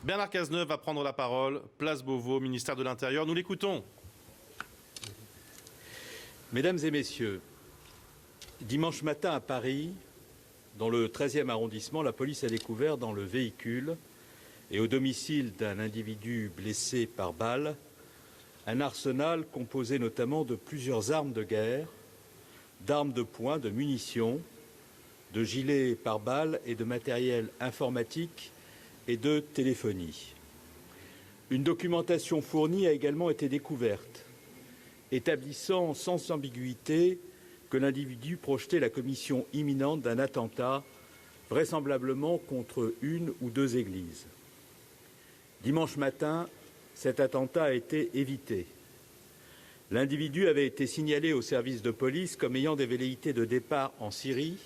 Bernard Cazeneuve va prendre la parole. Place Beauvau, ministère de l'Intérieur. Nous l'écoutons. Mesdames et messieurs, dimanche matin à Paris, dans le 13e arrondissement, la police a découvert dans le véhicule et au domicile d'un individu blessé par balle un arsenal composé notamment de plusieurs armes de guerre, d'armes de poing, de munitions, de gilets pare-balles et de matériel informatique et de téléphonie. Une documentation fournie a également été découverte, établissant sans ambiguïté que l'individu projetait la commission imminente d'un attentat, vraisemblablement contre une ou deux églises. Dimanche matin, cet attentat a été évité. L'individu avait été signalé au service de police comme ayant des velléités de départ en Syrie.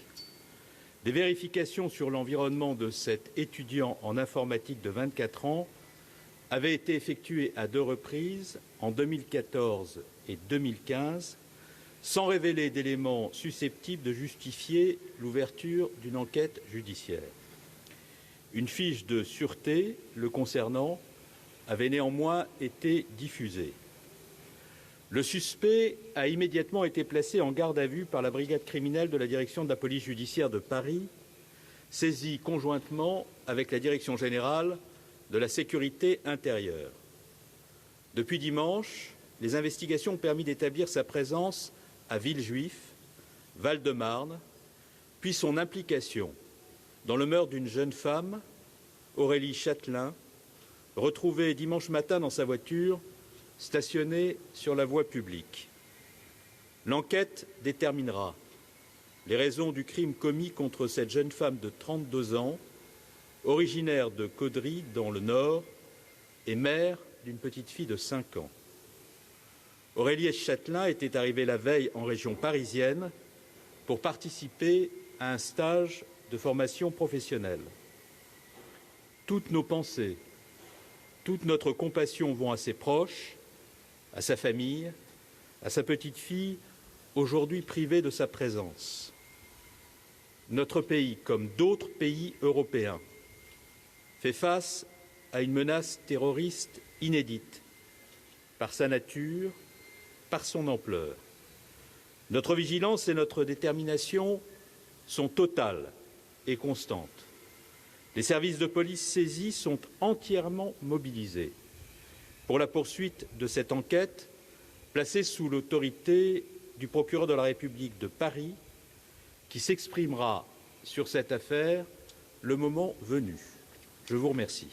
Des vérifications sur l'environnement de cet étudiant en informatique de 24 ans avaient été effectuées à 2 reprises, en 2014 et 2015, sans révéler d'éléments susceptibles de justifier l'ouverture d'une enquête judiciaire. Une fiche de sûreté le concernant avait néanmoins été diffusée. Le suspect a immédiatement été placé en garde à vue par la brigade criminelle de la direction de la police judiciaire de Paris, saisie conjointement avec la direction générale de la sécurité intérieure. Depuis dimanche, les investigations ont permis d'établir sa présence à Villejuif, Val-de-Marne, puis son implication dans le meurtre d'une jeune femme, Aurélie Châtelain, retrouvée dimanche matin dans sa voiture, stationnée sur la voie publique. L'enquête déterminera les raisons du crime commis contre cette jeune femme de 32 ans, originaire de Caudry dans le Nord et mère d'une petite fille de 5 ans. Aurélie Châtelain était arrivée la veille en région parisienne pour participer à un stage de formation professionnelle. Toutes nos pensées, toute notre compassion vont à ses proches, à sa famille, à sa petite fille, aujourd'hui privée de sa présence. Notre pays, comme d'autres pays européens, fait face à une menace terroriste inédite, par sa nature, par son ampleur. Notre vigilance et notre détermination sont totales et constantes. Les services de police saisis sont entièrement mobilisés pour la poursuite de cette enquête placée sous l'autorité du procureur de la République de Paris qui s'exprimera sur cette affaire le moment venu. Je vous remercie.